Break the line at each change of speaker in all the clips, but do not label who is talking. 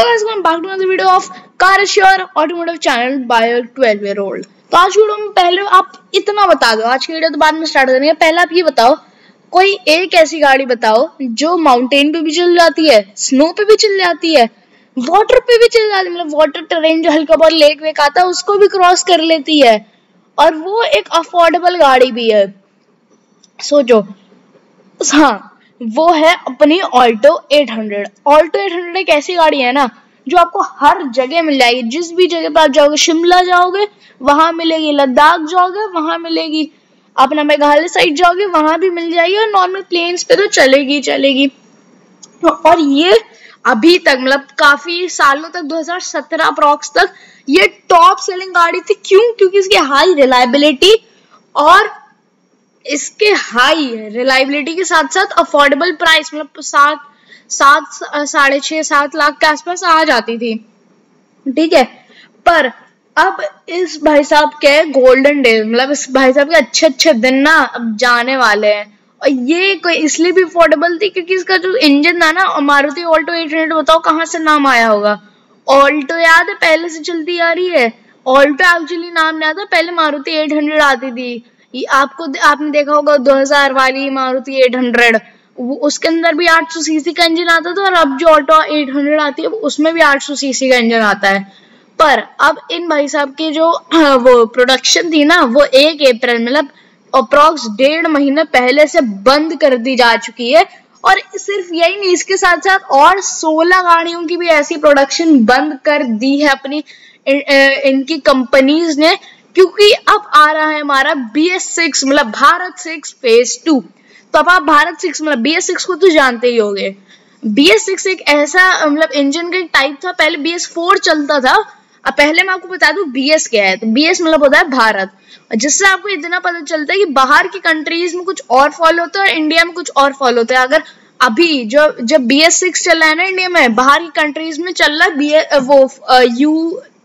Hello guys, welcome back to another video of car is your automotive channel by a 12-year-old। तो आज video में पहले आप इतना बता दो, आज की वीडियो तो बाद में स्टार्ट करेंगे। पहले आप ये बताओ, कोई एक ऐसी गाड़ी बताओ जो माउंटेन पे भी चल जाती है, स्नो पे भी चल जाती है, वाटर पे भी चल जाती है, मतलब वाटर टेरेन जो हल्का बहुत लेक वेक आता है उसको भी क्रॉस कर लेती है, और वो एक अफोर्डेबल गाड़ी भी है। सोचो, हाँ, वो है अपनी ऑल्टो 800। ऑल्टो 800 एक ऐसी गाड़ी है ना जो आपको हर जगह मिल जाएगी। जिस भी जगह पर आप जाओगे, शिमला जाओगे वहां मिलेगी, लद्दाख जाओगे वहां मिलेगी, अपना मेघालय साइड जाओगे वहां भी मिल जाएगी, और नॉर्मल प्लेन्स पे तो चलेगी। और ये अभी तक, मतलब काफी सालों तक, 2017 अप्रॉक्स तक ये टॉप सेलिंग गाड़ी थी। क्यों? क्योंकि इसकी हाई रिलायबिलिटी, और इसके हाई रिलायबिलिटी के साथ साथ अफोर्डेबल प्राइस, मतलब 6.5-7 लाख के आसपास आ जाती थी, ठीक है। पर अब इस भाई साहब के गोल्डन डे, मतलब इस भाई साहब के अच्छे दिन ना अब जाने वाले हैं। और ये कोई इसलिए भी अफोर्डेबल थी क्योंकि इसका जो इंजन था ना, मारुति ऑल्टो 800, बताओ कहाँ से नाम आया होगा। ऑल्टो याद है, पहले से चलती आ रही है। ऑल्टो एक्चुअली नाम नहीं आता, पहले मारुति 800 आती थी। आपने देखा होगा 2000 वाली मारुति 800, उसके अंदर भी 800 सीसी का इंजन आता था, और अब जो ऑल्टो 800 आती है उसमें भी 800 सीसी का इंजन आता है। पर अब इन भाई साहब की जो वो प्रोडक्शन थी ना, वो 1 अप्रैल, मतलब अप्रॉक्स 1.5 महीने पहले से बंद कर दी जा चुकी है। और सिर्फ यही नहीं, इसके साथ साथ और 16 गाड़ियों की भी ऐसी प्रोडक्शन बंद कर दी है अपनी इनकी कंपनीज ने, क्योंकि अब आ रहा है हमारा BS6, मतलब भारत 6 फेज 2। तो अब आप भारत 6, मतलब BS6 को तो जानते ही होंगे। BS6 एक ऐसा, मतलब इंजन का एक टाइप था। पहले BS4 चलता था। अब पहले मैं आपको बता दूं BS क्या है। तो BS मतलब होता है भारत, जिससे आपको इतना पता चलता है कि बाहर की कंट्रीज में कुछ और फॉलो होता है और इंडिया में कुछ और फॉलो होता है। अगर अभी जब BS6 चल रहा है ना इंडिया में, बाहर की कंट्रीज में चल रहा है वो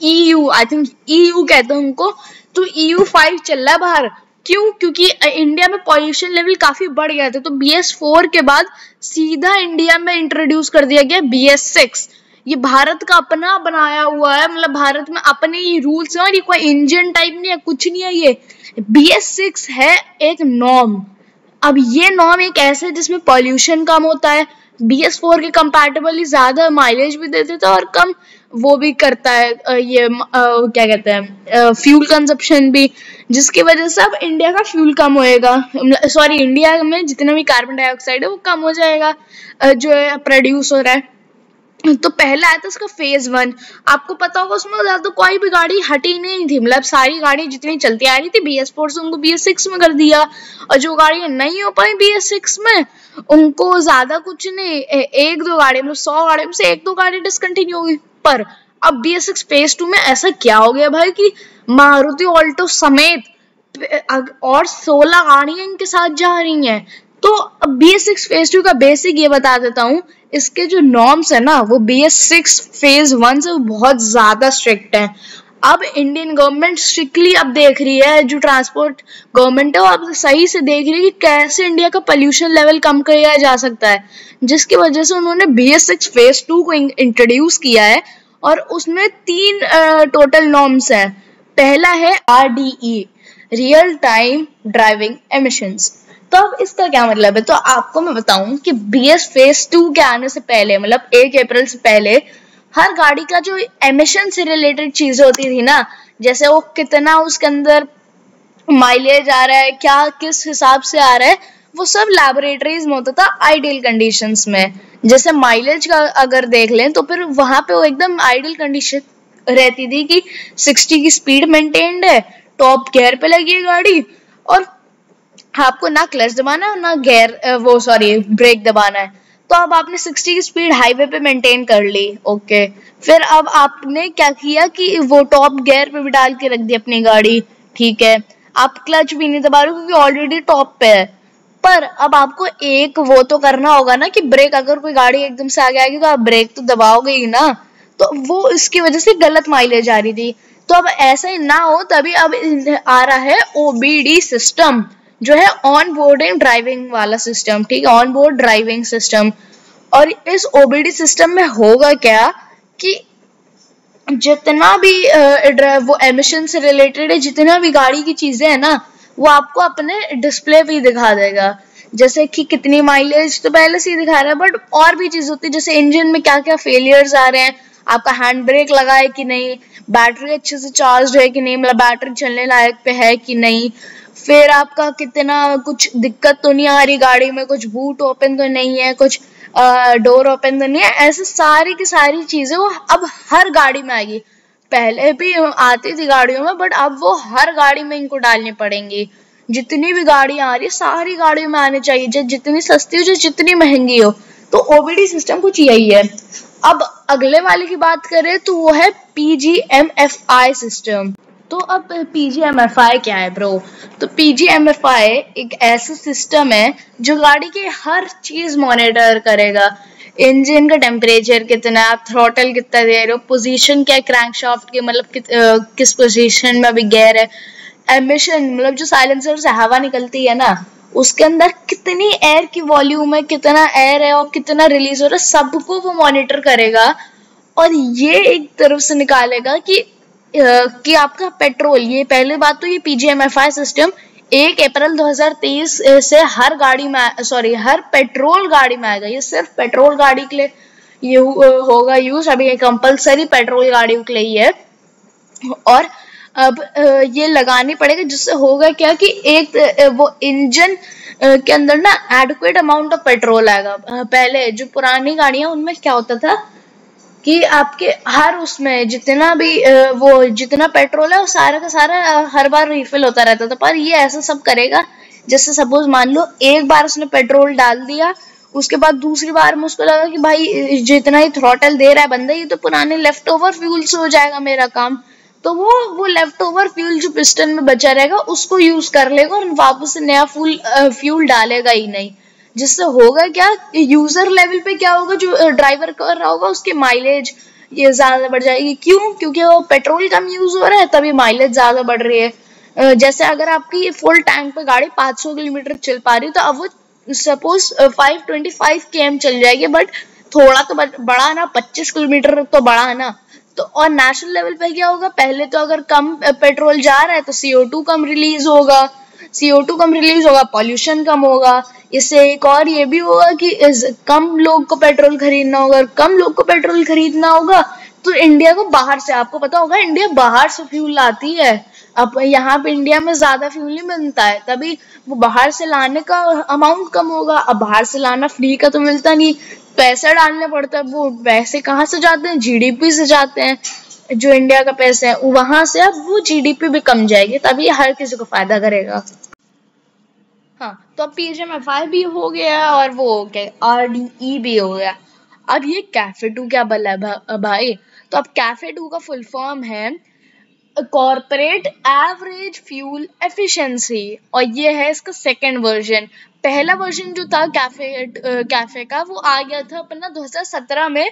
EU, आई थिंक EU कहते हैं उनको, तो EU5 चल रहा है बाहर। क्यों? क्योंकि इंडिया में पॉल्यूशन लेवल काफी बढ़ गया था, तो BS4 के बाद सीधा इंडिया में इंट्रोड्यूस कर दिया गया BS6। ये भारत का अपना बनाया हुआ है, मतलब भारत में अपने ही रूल्स हैं, और ये कोई इंजन टाइप नहीं है, कुछ नहीं है। ये BS6 है एक नॉर्म। अब ये नॉर्म एक ऐसा है जिसमें पॉल्यूशन कम होता है, BS4 के कंपैरेटिवली ज्यादा माइलेज भी दे देता है, और कम वो भी करता है, ये क्या कहते हैं, फ्यूल कंजप्शन भी, जिसकी वजह से अब इंडिया का फ्यूल कम होएगा। सॉरी, इंडिया में जितना भी कार्बन डाइऑक्साइड है वो कम हो जाएगा, जो है प्रोड्यूस हो रहा है। तो पहला आया था उसका फेज 1। आपको पता होगा उसमें ज्यादा कोई भी गाड़ी हटी नहीं थी, मतलब सारी गाड़ी जितनी चलती आ रही थी BS4 से उनको BS6 में कर दिया, और जो गाड़ियां नहीं हो पाई BS6 में उनको ज्यादा कुछ नहीं, 1-2 गाड़ी, मतलब 100 गाड़ी में से 1-2 गाड़ी डिसकंटिन्यू होगी। पर अब BS6 फेज 2 में ऐसा क्या हो गया भाई कि मारुति ऑल्टो समेत और 16 गाड़ियां इनके साथ जा रही हैं। तो अब BS6 फेज 2 का बेसिक ये बता देता हूँ। इसके जो नॉर्म्स है ना, वो BS6 फेज 1 से बहुत ज्यादा स्ट्रिक्ट है। अब इंडियन गवर्नमेंट स्ट्रिक्टली अब देख रही है, जो ट्रांसपोर्ट गवर्नमेंट है वो अब सही से देख रही है कि कैसे इंडिया का पोल्यूशन लेवल कम किया जा सकता है, जिसकी वजह से उन्होंने BS6 फेज 2 को इंट्रोड्यूस किया है। और उसमें 3 टोटल नॉर्म्स हैं। पहला है RDE, real time driving emissions. तो अब इसका क्या मतलब है? तो आपको मैं बताऊं कि BS फेज 2 के आने से पहले, मतलब 1 अप्रैल से पहले, हर गाड़ी का जो एमिशन से रिलेटेड चीजें होती थी ना, जैसे वो कितना उसके अंदर माइलेज आ रहा है, क्या किस हिसाब से आ रहा है, वो सब लैबोरेटरीज में होता था आइडियल कंडीशंस में। जैसे माइलेज का अगर देख लें तो फिर वहां पे वो एकदम आइडियल कंडीशन रहती थी कि 60 की स्पीड मेंटेन्ड है, टॉप गियर पे लगी है गाड़ी, और आपको ना क्लच दबाना है ना ब्रेक दबाना है। तो अब आपने 60 की स्पीड हाईवे पे मेंटेन कर ली, ओके। फिर अब आपने क्या किया कि वो टॉप गियर पे भी डाल के रख दी अपनी गाड़ी, ठीक है। आप क्लच भी नहीं दबा रहे क्योंकि ऑलरेडी टॉप पे है। पर अब आपको एक वो तो करना होगा ना कि ब्रेक, अगर कोई गाड़ी एकदम से आगे आएगी तो आप ब्रेक तो दबाओगे ही ना। तो वो इसकी वजह से गलत माइलेज आ रही थी। तो अब ऐसा ही ना हो, तभी अब आ रहा है OBD सिस्टम, जो है ऑन बोर्डिंग ड्राइविंग वाला सिस्टम, ठीक है, ऑन बोर्ड ड्राइविंग सिस्टम। और इस OBD सिस्टम में होगा क्या कि जितना भी वो एमिशन से रिलेटेड है, जितना भी गाड़ी की चीजें है ना, वो आपको अपने डिस्प्ले पे ही दिखा देगा। जैसे कि कितनी माइलेज तो पहले से ही दिखा रहा है, बट और भी चीज होती है, जैसे इंजन में क्या क्या फेलियर्स आ रहे हैं, आपका हैंड ब्रेक लगा है कि नहीं, बैटरी अच्छे से चार्ज है कि नहीं, मतलब बैटरी चलने लायक पे है कि नहीं, फिर आपका कितना कुछ दिक्कत तो नहीं आ रही गाड़ी में, कुछ बूट ओपन तो नहीं है, कुछ डोर ओपन तो नहीं है, ऐसे सारी की सारी चीजें वो अब हर गाड़ी में आएगी। पहले भी आती थी गाड़ियों में, बट अब वो हर गाड़ी में इनको डालनी पड़ेंगी। जितनी भी गाड़ियां आ रही है सारी गाड़ियों में आनी चाहिए, चाहे जितनी सस्ती हो चाहे जितनी महंगी हो। तो ओबीडी सिस्टम कुछ यही है। अब अगले वाले की बात करें तो वो है पीजीएमएफआई सिस्टम। तो अब पीजीएमएफआई क्या है ब्रो? तो पीजीएमएफआई एक ऐसा सिस्टम है जो गाड़ी की हर चीज मॉनिटर करेगा। इंजन का टेम्परेचर कितना है, आप थ्रॉटल कितना दे रहे हो, पोजीशन क्या है क्रैंकशाफ्ट की, मतलब किस पोजीशन में अभी गियर है, एमिशन मतलब जो साइलेंसर से हवा निकलती है ना, उसके अंदर कितनी एयर की वॉल्यूम है, कितना एयर है और कितना रिलीज हो रहा है, सबको वो मॉनिटर करेगा। और ये एक तरफ से निकालेगा कि आपका पेट्रोल, ये पहली बात तो ये पीजीएमएफआई सिस्टम 1 अप्रैल 2023 से हर गाड़ी में, सॉरी हर पेट्रोल गाड़ी में आएगा। ये सिर्फ पेट्रोल गाड़ी के लिए ये होगा यूज, अभी कंपलसरी पेट्रोल गाड़ियों के लिए ही है। और अब ये लगानी पड़ेगी, जिससे होगा क्या कि एक वो इंजन के अंदर ना एडिक्वेट अमाउंट ऑफ पेट्रोल आएगा। पहले जो पुरानी गाड़ियां उनमें क्या होता था कि आपके हर उसमें जितना भी वो जितना पेट्रोल है वो सारा का सारा हर बार रिफिल होता रहता था, पर ये ऐसा सब करेगा जैसे सपोज मान लो एक बार उसने पेट्रोल डाल दिया, उसके बाद दूसरी बार में उसको लगा कि भाई जितना ही थ्रॉटल दे रहा है बंदा, ये तो पुराने लेफ्ट ओवर फ्यूल से हो जाएगा मेरा काम, तो वो लेफ्ट ओवर फ्यूल जो पिस्टन में बचा रहेगा उसको यूज कर लेगा और वापस से नया फ्यूल डालेगा ही नहीं। जिससे होगा क्या, यूजर लेवल पे क्या होगा, जो ड्राइवर कर रहा होगा उसकी माइलेज ये ज्यादा बढ़ जाएगी। क्यों? क्योंकि वो पेट्रोल कम यूज हो रहा है तभी माइलेज ज्यादा बढ़ रही है। जैसे अगर आपकी फुल टैंक पे गाड़ी 500 किलोमीटर चल पा रही है, तो अब वो सपोज 525 km चल जाएगी, बट थोड़ा तो बढ़ा ना, 25 किलोमीटर तो बढ़ा ना। तो और नेशनल लेवल पे क्या होगा, पहले तो अगर कम पेट्रोल जा रहा है तो CO2 कम रिलीज होगा, CO2 कम रिलीज होगा, पॉल्यूशन कम होगा। इससे एक और ये भी होगा कि कम लोग को पेट्रोल खरीदना होगा, कम लोग को पेट्रोल खरीदना होगा तो इंडिया को बाहर से, आपको पता होगा इंडिया बाहर से फ्यूल लाती है। अब यहाँ पे इंडिया में ज्यादा फ्यूल नहीं बनता है, तभी वो बाहर से लाने का अमाउंट कम होगा। अब बाहर से लाना फ्री का तो मिलता नहीं, पैसा डालने पड़ता है। वो पैसे कहाँ से जाते हैं? जीडीपी से जाते हैं। जो इंडिया का पैसा है वहां से अब वो जीडीपी भी कम जाएगी, तभी हर किसी को फायदा करेगा। हाँ, तो अब पीजीएमएफआई भी हो गया और वो आरडीई भी हो गया। अब ये कैफे 2 क्या बला है भाई? तो अब कैफे 2 का फुल फॉर्म है कॉर्पोरेट एवरेज फ्यूल एफिशिएंसी, और ये है इसका सेकंड वर्जन। पहला वर्जन जो था कैफे का, वो आ गया था अपना 2017 में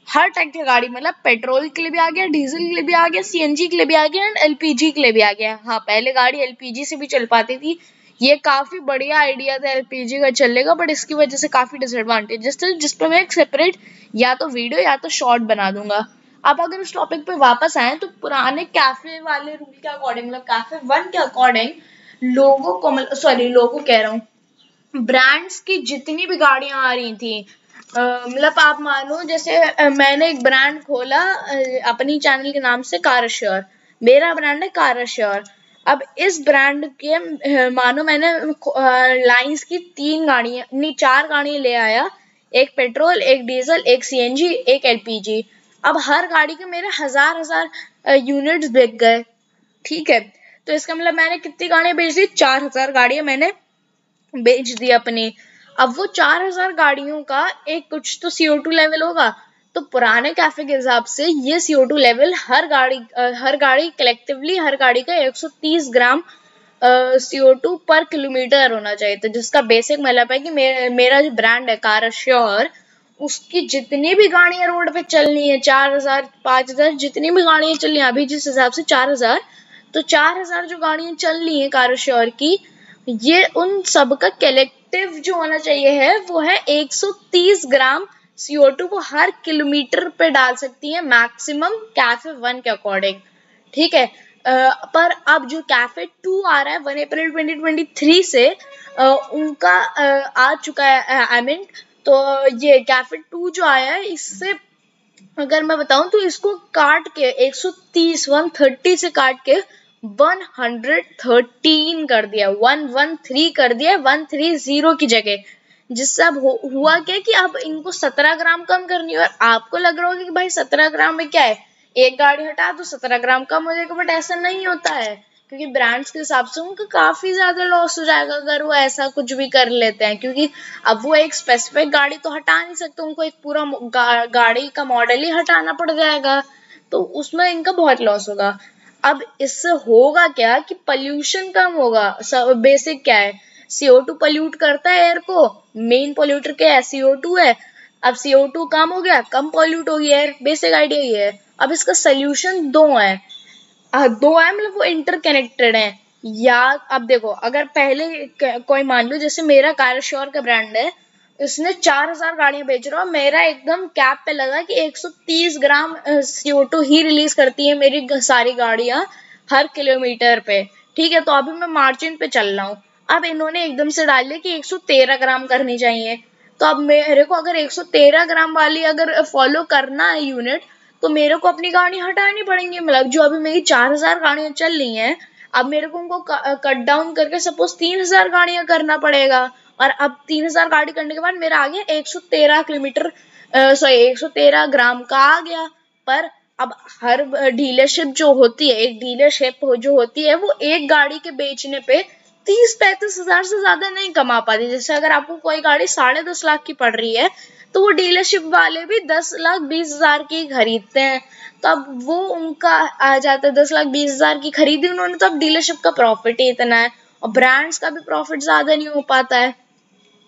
हर टाइप की गाड़ी, मतलब पेट्रोल के लिए भी आ गया, डीजल के लिए भी आ गया, सीएनजी के लिए भी आ गया एंड एलपीजी के लिए भी आ गया। हाँ, पहले गाड़ी एलपीजी से भी चल पाती थी। ये काफी बढ़िया आइडिया था एलपीजी का चलेगा, बट इसकी वजह से काफी डिसएडवांटेजेस थे, जिसपे मैं एक सेपरेट या तो वीडियो या तो शॉर्ट बना दूंगा। अब अगर उस टॉपिक पे वापस आए तो पुराने कैफे वाले रूल के अकॉर्डिंग, मतलब कैफे 1 के अकॉर्डिंग, लोगों को, लोगों कह रहा हूँ, ब्रांड्स की जितनी भी गाड़ियां आ रही थी, मतलब आप मानो जैसे मैंने एक ब्रांड खोला अपनी चैनल के नाम से, कार श्योर, मेरा ब्रांड है कार श्योर। अब इस ब्रांड के मानो मैंने लाइंस की 3 गाड़ियां नहीं 4 गाड़ियां ले आया, एक पेट्रोल, एक डीजल, एक सीएनजी, एक एलपीजी। अब हर गाड़ी के मेरे हजार यूनिट्स बिक गए। ठीक है, तो इसका मतलब मैंने कितनी गाड़ियां बेच दी? 4000 गाड़ियां मैंने बेच दी अपनी। अब वो 4000 गाड़ियों का एक कुछ तो CO2 लेवल होगा, तो पुराने कैफे के हिसाब से ये CO2 लेवल हर गाड़ी कलेक्टिवली हर गाड़ी का 130 ग्राम CO2 पर किलोमीटर होना चाहिए। तो जिसका बेसिक मतलब है कि मेरा जो ब्रांड है कार श्योर, उसकी जितनी भी गाड़ियां रोड पे चलनी है, 4000 5000 जितनी भी गाड़ियां चलनी है अभी जिस हिसाब से 4000, तो 4000 जो गाड़ियां चल रही है कार श्योर की, ये उन सब का कलेक्टिव जो होना चाहिए है वो है 130 ग्राम CO2 वो हर किलोमीटर पे डाल सकती है मैक्सिमम कैफे 1 के अकॉर्डिंग, ठीक है। पर अब जो कैफे 2 आ रहा है 1 अप्रैल 2023 से उनका आ चुका है आई मीन, तो ये कैफे 2 जो आया है इससे अगर मैं बताऊं तो इसको काट के 130 से काट के 113 कर दिया, 113 कर दिया, 130 की जगह, जिससे अब हुआ क्या कि अब इनको 17 ग्राम कम करनी है। और आपको लग रहा होगा कि भाई 17 ग्राम में क्या है, एक गाड़ी हटा तो 17 ग्राम कम हो जाएगा, बट ऐसा नहीं होता है, क्योंकि ब्रांड्स के हिसाब से उनका काफी ज्यादा लॉस हो जाएगा अगर वो ऐसा कुछ भी कर लेते हैं, क्योंकि अब वो एक स्पेसिफिक गाड़ी तो हटा नहीं सकते, उनको एक पूरा गाड़ी का मॉडल ही हटाना पड़ जाएगा, तो उसमें इनका बहुत लॉस होगा। अब इससे होगा क्या कि पोल्यूशन कम होगा। बेसिक क्या है, CO2 पोल्यूट करता है एयर को, मेन पोल्यूटर क्या है, CO2 है। अब CO2 कम हो गया, कम पोल्यूट होगी एयर, बेसिक आइडिया ये है। अब इसका सोल्यूशन दो है मतलब वो इंटरकनेक्टेड है। या अब देखो, अगर पहले कोई मान लो जैसे मेरा कार श्योर का ब्रांड है, उसने 4000 गाड़ियां बेच रहा है, मेरा एकदम कैप पे लगा कि 130 ग्राम CO2 ही रिलीज करती है मेरी सारी गाड़ियां हर किलोमीटर पे, ठीक है। तो अभी मैं मार्जिन पे चल रहा हूँ, अब इन्होंने एकदम से डाल दिया कि 113 ग्राम करनी चाहिए, तो अब मेरे को अगर 113 ग्राम वाली अगर फॉलो करना है यूनिट, तो मेरे को अपनी गाड़ी हटानी पड़ेंगी। मतलब जो अभी मेरी 4000 गाड़ियां चल रही हैं, अब मेरे को उनको कट डाउन करके सपोज 3000 गाड़ियां करना पड़ेगा, और अब 3000 गाड़ी करने के बाद मेरा आ गया 113 किलोमीटर, सॉरी 113 ग्राम का आ गया। पर अब हर डीलरशिप जो होती है, एक डीलरशिप जो होती है, वो एक गाड़ी के बेचने पे 30-35 हजार से ज्यादा नहीं कमा पाती। जैसे अगर आपको कोई गाड़ी 10.5 लाख की पड़ रही है, तो वो डीलरशिप वाले भी 10,20,000 की खरीदते हैं, तो अब वो उनका आ जाता है 10,20,000 की खरीदी उन्होंने, तो अब डीलरशिप का प्रॉफिट ही इतना है, और ब्रांड्स का भी प्रॉफिट ज्यादा नहीं हो पाता है,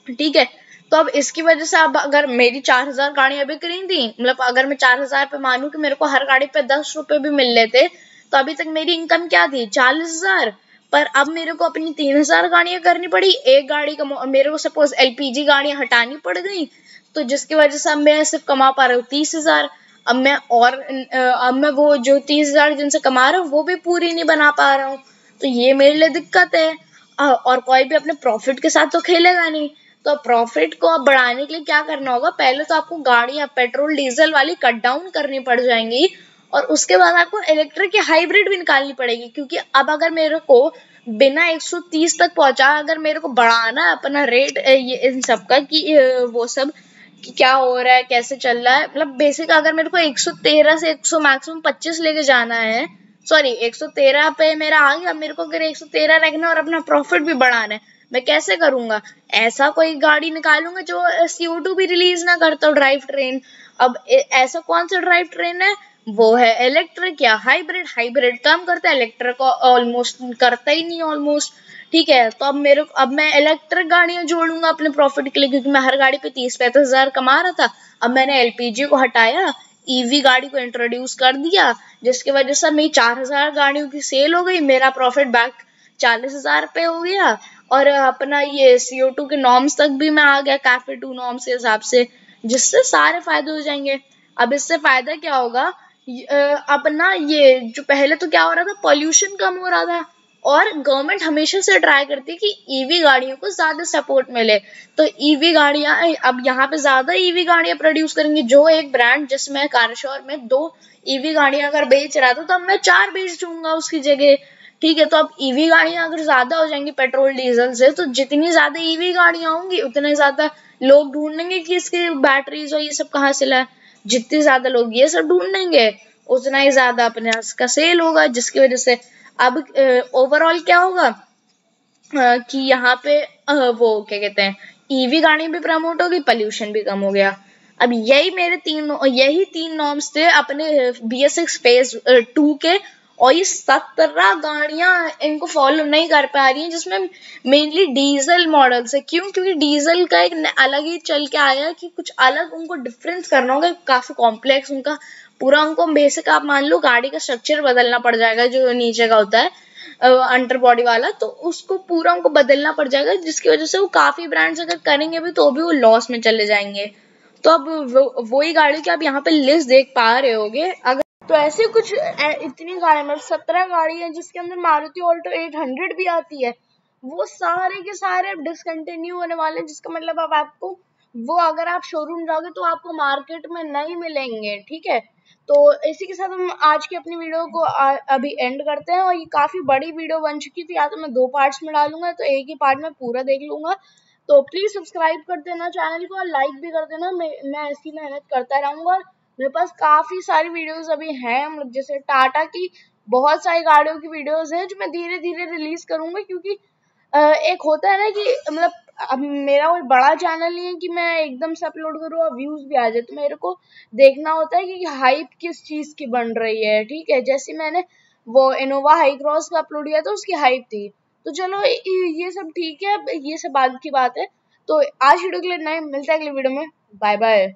ठीक है। तो अब इसकी वजह से अब अगर मेरी 4000 गाड़ियां बिक रही थी, मतलब अगर मैं 4000 पे मानू कि मेरे को हर गाड़ी पे 10 रुपए भी मिल लेते, तो अभी तक मेरी इनकम क्या थी, 40,000। पर अब मेरे को अपनी 3000 गाड़ियां करनी पड़ी, एक गाड़ी का मेरे को सपोज LPG गाड़ियां हटानी पड़ गई, तो जिसकी वजह से अब मैं सिर्फ कमा पा रहा हूँ 30,000। अब मैं वो जो 30,000 जिनसे कमा रहा हूँ वो भी पूरी नहीं बना पा रहा हूँ, तो ये मेरे लिए दिक्कत है। और कोई भी अपने प्रॉफिट के साथ तो खेलेगा नहीं, तो प्रॉफिट को अब बढ़ाने के लिए क्या करना होगा, पहले तो आपको गाड़ियां पेट्रोल डीजल वाली कट डाउन करनी पड़ जाएंगी, और उसके बाद आपको इलेक्ट्रिक या हाइब्रिड भी निकालनी पड़ेगी, क्योंकि अब अगर मेरे को बिना 130 तक पहुंचा अगर मेरे को बढ़ाना है अपना रेट ये इन सब का कि वो सब कि क्या हो रहा है, कैसे चल रहा है, मतलब बेसिक अगर मेरे को 113 से 100 मैक्सिमम 25 लेके जाना है, सॉरी 113 पे मेरा आ गया, मेरे को अगर 113 रखना और अपना प्रॉफिट भी बढ़ाना है, मैं कैसे करूंगा, ऐसा कोई गाड़ी निकालूंगा जो CO2 भी रिलीज ना करता हो, ड्राइव ट्रेन। अब ऐसा कौन सा ड्राइव ट्रेन है, वो है इलेक्ट्रिक या हाइब्रिड। हाइब्रिड काम करता है, इलेक्ट्रिक ऑलमोस्ट करता ही नहीं ऑलमोस्ट, ठीक है। तो अब मैं इलेक्ट्रिक गाड़ियां जोड़ूंगा अपने प्रॉफिट के लिए, क्योंकि मैं हर गाड़ी पे 30-35 हजार कमा रहा था, अब मैंने LPG को हटाया, EV गाड़ी को इंट्रोड्यूस कर दिया, जिसकी वजह से मेरी 4000 गाड़ियों की सेल हो गई, मेरा प्रॉफिट बैक 40,000 पे हो गया, और अपना ये CO2 के नॉर्म्स तक भी मैं आ गया कैफे 2 नॉर्म्स के हिसाब से, जिससे सारे फायदे हो जाएंगे। अब इससे फायदा क्या होगा, अपना ये जो पहले तो क्या हो रहा था, पॉल्यूशन कम हो रहा था, और गवर्नमेंट हमेशा से ट्राई करती है कि EV गाड़ियों को ज्यादा सपोर्ट मिले, तो EV गाड़ियां अब यहाँ पे ज्यादा EV गाड़ियां प्रोड्यूस करेंगी। जो एक ब्रांड जिसमें कारशोर में 2 EV गाड़ियां अगर बेच रहा था, तो अब मैं 4 बेच दूंगा उसकी जगह, ठीक है। तो अब EV गाड़ियां अगर ज्यादा हो जाएंगी पेट्रोल डीजल से, तो जितनी ज्यादा EV गाड़ियां होंगी उतने ज्यादा लोग ढूंढेंगे कि इसकी बैटरीज और ये सब कहाँ से लाए, जितने ज्यादा लोग ये सब ढूंढेंगे उतना ही ज्यादा अपने का सेल होगा, जिसकी वजह से अब ओवरऑल क्या होगा कि यहाँ पे वो क्या कहते हैं, EV गाड़ी भी प्रमोट होगी, पोल्यूशन भी कम हो गया। अब यही तीन नॉर्म्स थे अपने BS6 फेज 2 के, और ये 17 गाड़ियां इनको फॉलो नहीं कर पा रही हैं, जिसमें मेनली डीजल मॉडल्स है। क्यों, क्योंकि डीजल का एक अलग ही चल के आया कि कुछ अलग उनको डिफरेंस करना होगा, काफी कॉम्प्लेक्स उनका पूरा, उनको बेसिक आप मान लो गाड़ी का स्ट्रक्चर बदलना पड़ जाएगा, जो नीचे का होता है अंडर बॉडी वाला, तो उसको पूरा उनको बदलना पड़ जाएगा, जिसकी वजह से वो काफी ब्रांड्स अगर करेंगे भी तो भी वो लॉस में चले जाएंगे। तो अब वही गाड़ी की आप यहाँ पे लिस्ट देख पा रहे होगे। अगर तो ऐसे कुछ इतनी गाड़ी, मतलब 17 गाड़ी है जिसके अंदर मारुति ऑल्टो 800 भी आती है, वो सारे के सारे अब डिसकंटिन्यू होने वाले हैं, जिसका मतलब अब आपको वो, अगर आप शोरूम जाओगे तो आपको मार्केट में नहीं मिलेंगे। ठीक है, तो इसी के साथ हम आज की अपनी वीडियो को अभी एंड करते हैं। और ये काफी बड़ी वीडियो बन चुकी थी, या तो मैं 2 पार्ट्स में डालूंगा, तो एक ही पार्ट में पूरा देख लूंगा। तो प्लीज सब्सक्राइब कर देना चैनल को, और लाइक भी कर देना। मैं ऐसी मेहनत करता रहूंगा। मेरे पास काफी सारी वीडियोस अभी हैं, मतलब जैसे टाटा की बहुत सारी गाड़ियों की वीडियोस हैं जो मैं धीरे धीरे रिलीज करूंगा, क्योंकि एक होता है ना कि मतलब अब मेरा कोई बड़ा चैनल नहीं है कि मैं एकदम से अपलोड करूँ और व्यूज भी आ जाए। तो मेरे को देखना होता है कि हाइप किस चीज की बन रही है। ठीक है, जैसे मैंने वो इनोवा हाई क्रॉस का अपलोड किया था, उसकी हाइप थी। तो चलो ये सब ठीक है, ये सब बाद की बात है। तो आज वीडियो के लिए नहीं, मिलता है अगले वीडियो में। Bye bye.